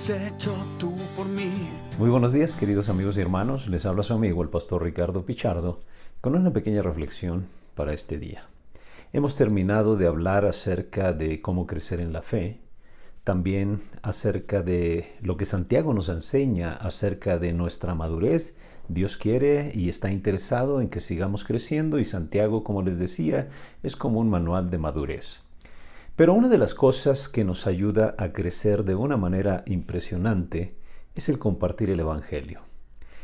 has hecho tú por mí. Muy buenos días, queridos amigos y hermanos. Les habla su amigo el pastor Ricardo Pichardo con una pequeña reflexión para este día. Hemos terminado de hablar acerca de cómo crecer en la fe, también acerca de lo que Santiago nos enseña acerca de nuestra madurez. Dios quiere y está interesado en que sigamos creciendo, y Santiago, como les decía, es como un manual de madurez. Pero una de las cosas que nos ayuda a crecer de una manera impresionante es el compartir el Evangelio.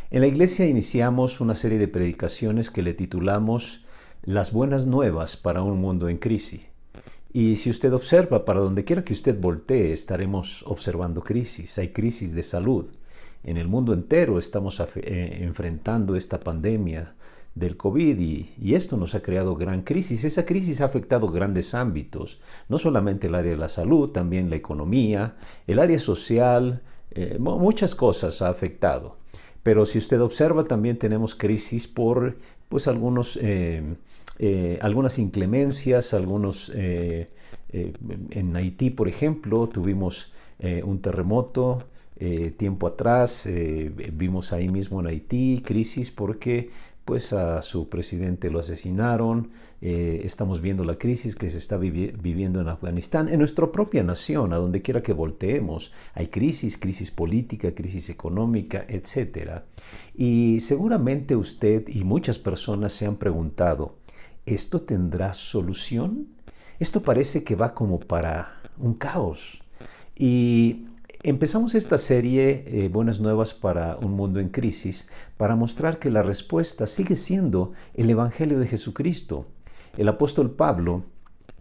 En la iglesia iniciamos una serie de predicaciones que le titulamos Las buenas nuevas para un mundo en crisis. Y si usted observa, para donde quiera que usted voltee, estaremos observando crisis. Hay crisis de salud. En el mundo entero estamos enfrentando esta pandemia del COVID y esto nos ha creado gran crisis. Esa crisis ha afectado grandes ámbitos, no solamente el área de la salud, también la economía, el área social, muchas cosas ha afectado. Pero si usted observa, también tenemos crisis por algunas inclemencias, en Haití, por ejemplo, tuvimos un terremoto tiempo atrás, vimos ahí mismo en Haití crisis porque a su presidente lo asesinaron. Estamos viendo la crisis que se está viviendo en Afganistán, en nuestra propia nación, a donde quiera que volteemos. Hay crisis política, crisis económica, etc. Y seguramente usted y muchas personas se han preguntado, ¿esto tendrá solución? Esto parece que va como para un caos. Y empezamos esta serie, Buenas Nuevas para un Mundo en Crisis, para mostrar que la respuesta sigue siendo el Evangelio de Jesucristo. El apóstol Pablo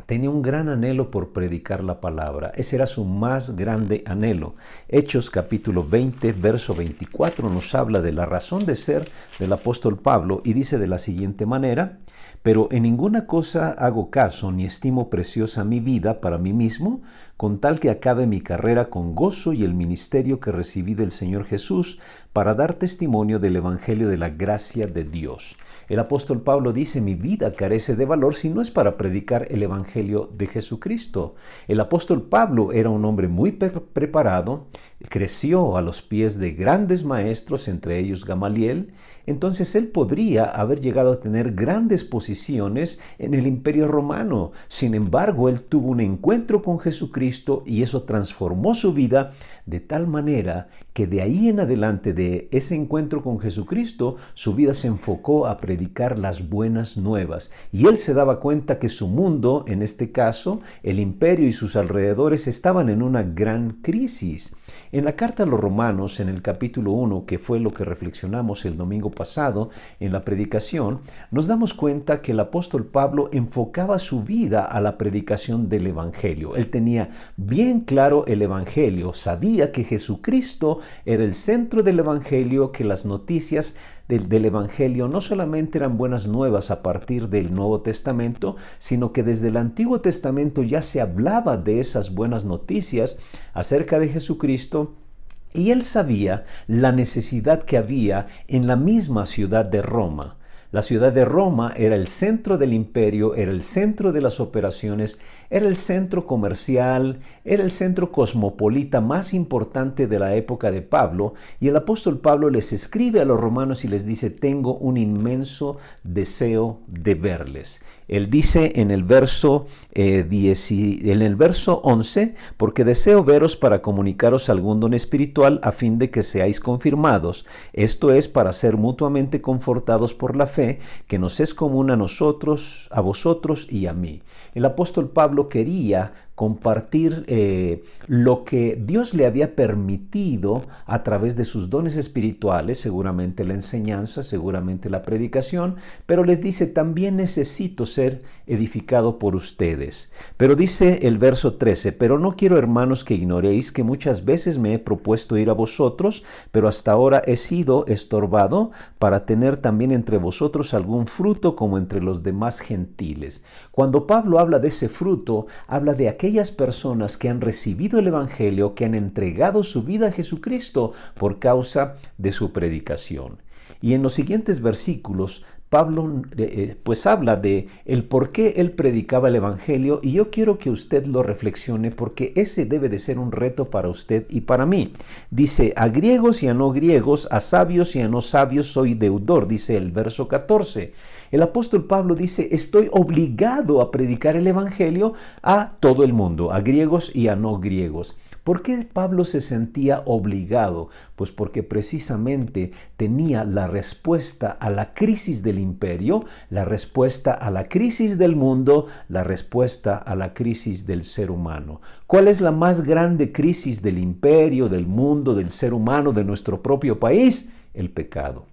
tenía un gran anhelo por predicar la palabra. Ese era su más grande anhelo. Hechos capítulo 20, verso 24 nos habla de la razón de ser del apóstol Pablo y dice de la siguiente manera: pero en ninguna cosa hago caso ni estimo preciosa mi vida para mí mismo, con tal que acabe mi carrera con gozo y el ministerio que recibí del Señor Jesús para dar testimonio del Evangelio de la gracia de Dios. El apóstol Pablo dice, mi vida carece de valor si no es para predicar el Evangelio de Jesucristo. El apóstol Pablo era un hombre muy preparado, creció a los pies de grandes maestros, entre ellos Gamaliel. Entonces él podría haber llegado a tener grandes posiciones en el Imperio Romano. Sin embargo, él tuvo un encuentro con Jesucristo y eso transformó su vida de tal manera que de ahí en adelante, de ese encuentro con Jesucristo, su vida se enfocó a predicar las buenas nuevas. Y él se daba cuenta que su mundo, en este caso, el imperio y sus alrededores, estaban en una gran crisis. En la carta a los Romanos, en el capítulo 1, que fue lo que reflexionamos el domingo pasado en la predicación, nos damos cuenta que el apóstol Pablo enfocaba su vida a la predicación del Evangelio. Él tenía bien claro el Evangelio, sabía que Jesucristo era el centro del Evangelio, que las noticias del Evangelio no solamente eran buenas nuevas a partir del Nuevo Testamento, sino que desde el Antiguo Testamento ya se hablaba de esas buenas noticias acerca de Jesucristo. Y él sabía la necesidad que había en la misma ciudad de Roma. La ciudad de Roma era el centro del imperio, era el centro de las operaciones, era el centro comercial, era el centro cosmopolita más importante de la época de Pablo. Y el apóstol Pablo les escribe a los romanos y les dice, tengo un inmenso deseo de verles. Él dice en el verso 11, porque deseo veros para comunicaros algún don espiritual a fin de que seáis confirmados. Esto es para ser mutuamente confortados por la fe que nos es común a nosotros, a vosotros y a mí. El apóstol Pablo quería compartir lo que Dios le había permitido a través de sus dones espirituales, seguramente la enseñanza, seguramente la predicación, pero les dice, también necesito ser edificado por ustedes. Pero dice el verso 13, pero no quiero, hermanos, que ignoréis que muchas veces me he propuesto ir a vosotros, pero hasta ahora he sido estorbado para tener también entre vosotros algún fruto como entre los demás gentiles. Cuando Pablo habla de ese fruto, habla de aquellas personas que han recibido el Evangelio, que han entregado su vida a Jesucristo por causa de su predicación. Y en los siguientes versículos, Pablo pues habla de el por qué él predicaba el evangelio, y yo quiero que usted lo reflexione porque ese debe de ser un reto para usted y para mí. Dice: a griegos y a no griegos, a sabios y a no sabios soy deudor, dice el verso 14. El apóstol Pablo dice: estoy obligado a predicar el evangelio a todo el mundo, a griegos y a no griegos. ¿Por qué Pablo se sentía obligado? Pues porque precisamente tenía la respuesta a la crisis del imperio, la respuesta a la crisis del mundo, la respuesta a la crisis del ser humano. ¿Cuál es la más grande crisis del imperio, del mundo, del ser humano, de nuestro propio país? El pecado.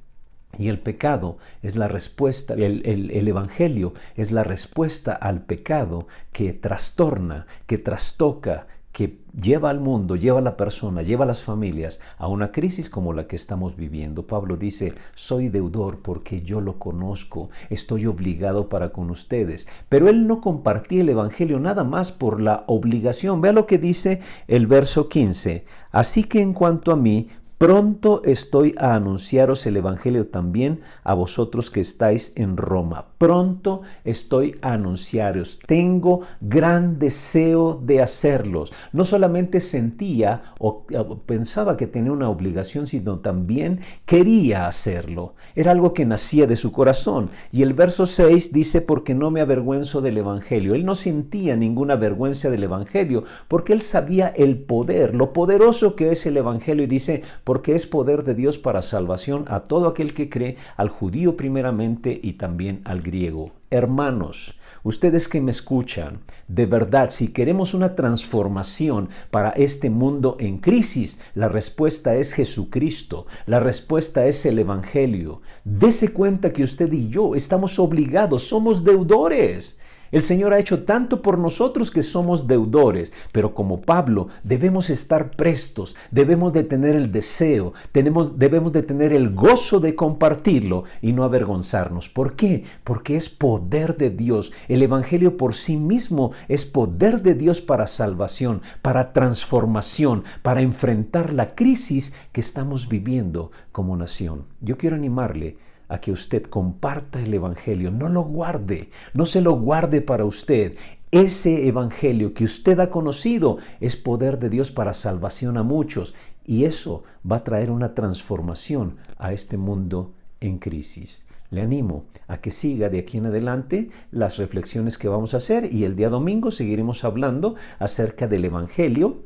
Y el pecado es la respuesta, el evangelio es la respuesta al pecado que trastorna, que trastoca, que lleva al mundo, lleva a la persona, lleva a las familias a una crisis como la que estamos viviendo. Pablo dice: soy deudor porque yo lo conozco, estoy obligado para con ustedes. Pero él no compartía el evangelio nada más por la obligación. Vea lo que dice el verso 15. Así que en cuanto a mí, pronto estoy a anunciaros el evangelio también a vosotros que estáis en Roma. Pronto estoy a anunciaros. Tengo gran deseo de hacerlos. No solamente sentía o pensaba que tenía una obligación, sino también quería hacerlo. Era algo que nacía de su corazón. Y el verso 6 dice: porque no me avergüenzo del evangelio. Él no sentía ninguna vergüenza del evangelio porque él sabía el poder, lo poderoso que es el evangelio, y dice: porque es poder de Dios para salvación a todo aquel que cree, al judío primeramente y también al griego. Hermanos, ustedes que me escuchan, de verdad, si queremos una transformación para este mundo en crisis, la respuesta es Jesucristo, la respuesta es el evangelio. Dese cuenta que usted y yo estamos obligados, somos deudores. El Señor ha hecho tanto por nosotros que somos deudores, pero como Pablo debemos estar prestos, debemos de tener el deseo, debemos de tener el gozo de compartirlo y no avergonzarnos. ¿Por qué? Porque es poder de Dios. El evangelio por sí mismo es poder de Dios para salvación, para transformación, para enfrentar la crisis que estamos viviendo como nación. Yo quiero animarle a que usted comparta el evangelio, no lo guarde, no se lo guarde para usted. Ese evangelio que usted ha conocido es poder de Dios para salvación a muchos, y eso va a traer una transformación a este mundo en crisis. Le animo a que siga de aquí en adelante las reflexiones que vamos a hacer, y el día domingo seguiremos hablando acerca del evangelio,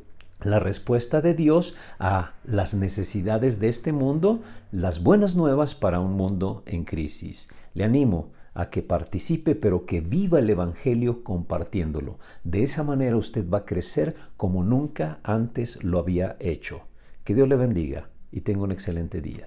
la respuesta de Dios a las necesidades de este mundo, las buenas nuevas para un mundo en crisis. Le animo a que participe, pero que viva el evangelio compartiéndolo. De esa manera usted va a crecer como nunca antes lo había hecho. Que Dios le bendiga y tenga un excelente día.